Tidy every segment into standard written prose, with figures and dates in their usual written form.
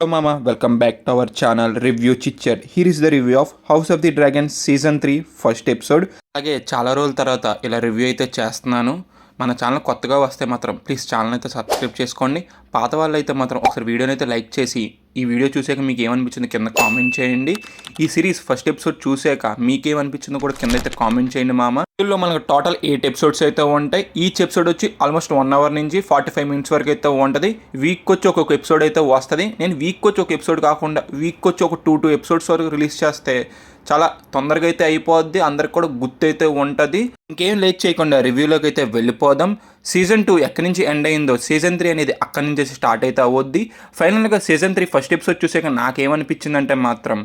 Hello mama, welcome back to our channel Review Chit-Chat. Here is the review of House of the Dragon Season 3 first episode. అలాగే చాలా రోజుల తర్వాత ఇలా review అయితే చేస్తున్నాను. మన ఛానల్ కొత్తగా వస్తే మాత్రం ప్లీజ్ ఛానల్ అయితే సబ్స్క్రైబ్ చేసుకోండి. పాత వాళ్ళు అయితే మాత్రం ఒకసారి వీడియోని అయితే లైక్ చేసి ఈ వీడియో చూసాక మీకు ఏమనిపించింది కింద కామెంట్ చేయండి. ఈ సిరీస్ ఫస్ట్ ఎపిసోడ్ చూసాక మీకేమనిపించిందో కూడా కింద అయితే కామెంట్ చేయండి మామ. ఇందులో మనకు టోటల్ 8 ఎపిసోడ్స్ అయితే ఉంటాయి. ఈచ్ ఎపిసోడ్ వచ్చి ఆల్మోస్ట్ 1 అవర్ నుంచి 45 మినిట్స్ వరకు అయితే ఉంటుంది. వీక్ వచ్చి ఒక్కొక్క ఎపిసోడ్ అయితే వస్తుంది. నేను వీక్ వచ్చి ఒక ఎపిసోడ్ కాకుండా వీక్ వచ్చి ఒక 2 ఎపిసోడ్స్ వరకు రిలీజ్ చేస్తే చాలా తొందరగా అయితే అయిపోద్ది, అందరికి కూడా గుర్తు అయితే ఉంటుంది. ఇంకేం లేట్ చేయకుండా రివ్యూలోకి అయితే వెళ్ళిపోదాం. సీజన్ 2 ఎక్కడి నుంచి ఎండ్ అయిందో సీజన్ 3 అనేది అక్కడి నుంచి స్టార్ట్ అయితే అవద్ది. ఫైనల్గా సీజన్ 3 ఫస్ట్ ఎపిసోడ్ చూసాక నాకేమనిపించిందంటే మాత్రం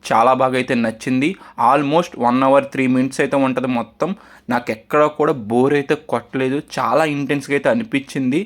చాలా బాగా అయితే నచ్చింది. ఆల్మోస్ట్ 1 అవర్ 3 మినిట్స్ అయితే ఉంటుంది మొత్తం. నాకు ఎక్కడ కూడా బోర్ అయితే కొట్టలేదు, చాలా ఇంటెన్స్గా అయితే అనిపించింది.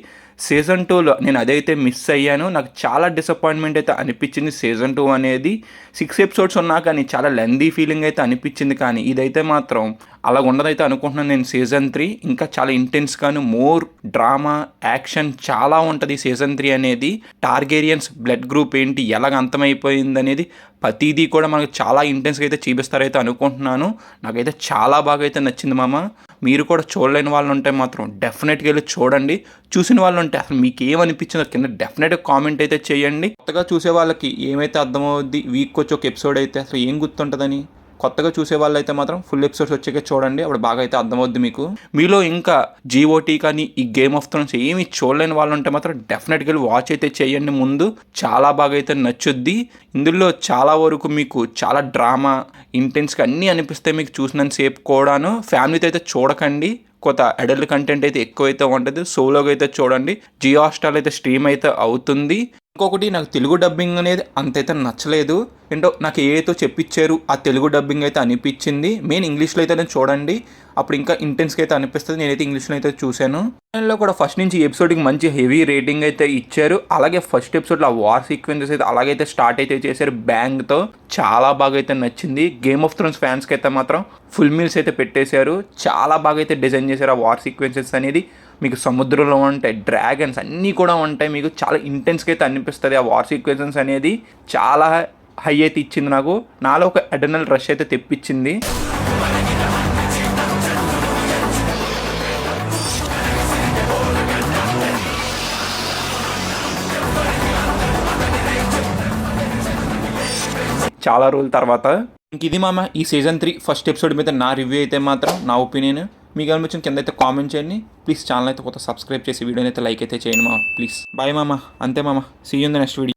సీజన్ 2లో నేను అదైతే మిస్ అయ్యాను. నాకు చాలా డిసప్పాయింట్మెంట్ అయితే అనిపించింది. సీజన్ 2 అనేది 6 ఎపిసోడ్స్ ఉన్నా కానీ చాలా లెందీ ఫీలింగ్ అయితే అనిపించింది. కానీ ఇదైతే మాత్రం అలా ఉండదైతే అనుకుంటున్నాను నేను. సీజన్ 3 ఇంకా చాలా ఇంటెన్స్ కానీ మోర్ డ్రామా యాక్షన్ చాలా ఉంటుంది సీజన్ 3 అనేది. టార్గేరియన్స్ బ్లడ్ గ్రూప్ ఏంటి, ఎలాగ అంతమైపోయింది అనేది ప్రతిదీ కూడా మనకు చాలా ఇంటెన్స్గా అయితే చూపిస్తారైతే అనుకుంటున్నాను. నాకైతే చాలా బాగా అయితే నచ్చింది మామ. మీరు కూడా చూడలేని వాళ్ళు ఉంటే మాత్రం డెఫినెట్గా వెళ్ళి చూడండి. చూసిన వాళ్ళు ఉంటే అసలు మీకు ఏమనిపించిందో కింద డెఫినెట్గా కామెంట్ అయితే చేయండి. కొత్తగా చూసే వాళ్ళకి ఏమైతే అర్థమవుద్ది, వీక్ వచ్చి ఒక ఎపిసోడ్ అయితే అసలు ఏం గుర్తుంటుందని. కొత్తగా చూసే వాళ్ళు అయితే మాత్రం ఫుల్ ఎపిసోడ్స్ వచ్చాక చూడండి, అప్పుడు బాగా అయితే అర్థమవుద్ది మీకు. మీలో ఇంకా జీఓటీ కానీ ఈ గేమ్ ఆఫ్ థ్రోన్స్ ఏమి చూడలేని వాళ్ళు ఉంటే మాత్రం డెఫినెట్గా వాచ్ అయితే చేయండి ముందు. చాలా బాగా అయితే నచ్చుద్ది. ఇందులో చాలా వరకు మీకు చాలా డ్రామా ఇంటెన్స్గా అన్నీ అనిపిస్తాయి మీకు చూసినంత సేపు కూడాను. ఫ్యామిలీతో అయితే చూడకండి, కొత్త అడల్ట్ కంటెంట్ అయితే ఎక్కువైతే ఉంటుంది. సోలోగా అయితే చూడండి. జియో హాట్‌స్టార్ అయితే స్ట్రీమ్ అయితే అవుతుంది. ఇంకొకటి నాకు తెలుగు డబ్బింగ్ అనేది అంతైతే నచ్చలేదు. ఏంటో నాకు ఏదో చెప్పించారు ఆ తెలుగు డబ్బింగ్ అయితే అనిపించింది. మెయిన్ ఇంగ్లీష్లో అయితే నేను చూడండి, అప్పుడు ఇంకా ఇంటెన్స్గా అయితే అనిపిస్తుంది. నేనైతే ఇంగ్లీష్లో అయితే చూశాను. దానిలో కూడా ఫస్ట్ నుంచి ఎపిసోడ్కి మంచి హెవీ రేటింగ్ అయితే ఇచ్చారు. అలాగే ఫస్ట్ ఎపిసోడ్లో ఆ వార్ సీక్వెన్సెస్ అయితే అలాగైతే స్టార్ట్ అయితే చేశారు బ్యాంగ్తో. చాలా బాగా అయితే నచ్చింది. గేమ్ ఆఫ్ థ్రోన్స్ ఫ్యాన్స్కి అయితే మాత్రం ఫుల్ మీల్స్ అయితే పెట్టేశారు. చాలా బాగా అయితే డిజైన్ చేశారు ఆ వార్ సీక్వెన్సెస్ అనేది. మీకు సముద్రంలో ఉంటాయి, డ్రాగన్స్ అన్నీ కూడా ఉంటాయి. మీకు చాలా ఇంటెన్స్గా అయితే అనిపిస్తుంది ఆ వార్ సీక్వెన్సెస్ అనేది. చాలా హై అయితే ఇచ్చింది నాకు. నాలో ఒక అడ్రినల్ రష్ అయితే తెప్పించింది. చాలా రోజుల తర్వాత ఇంక ఇది మామ ఈ సీజన్ 3 ఫస్ట్ ఎపిసోడ్ మీద నా రివ్యూ అయితే మాత్రం, నా ఒపీనియన్. మీకు అనిపించిన కింద అయితే కామెంట్ చేయండి. ప్లీజ్ ఛానల్ అయితే కొత్త సబ్స్క్రైబ్ చేసి వీడియోని అయితే లైక్ అయితే చేయండి మామ ప్లీజ్. బాయ్ మామ. అంతే మామ. See you in the next video.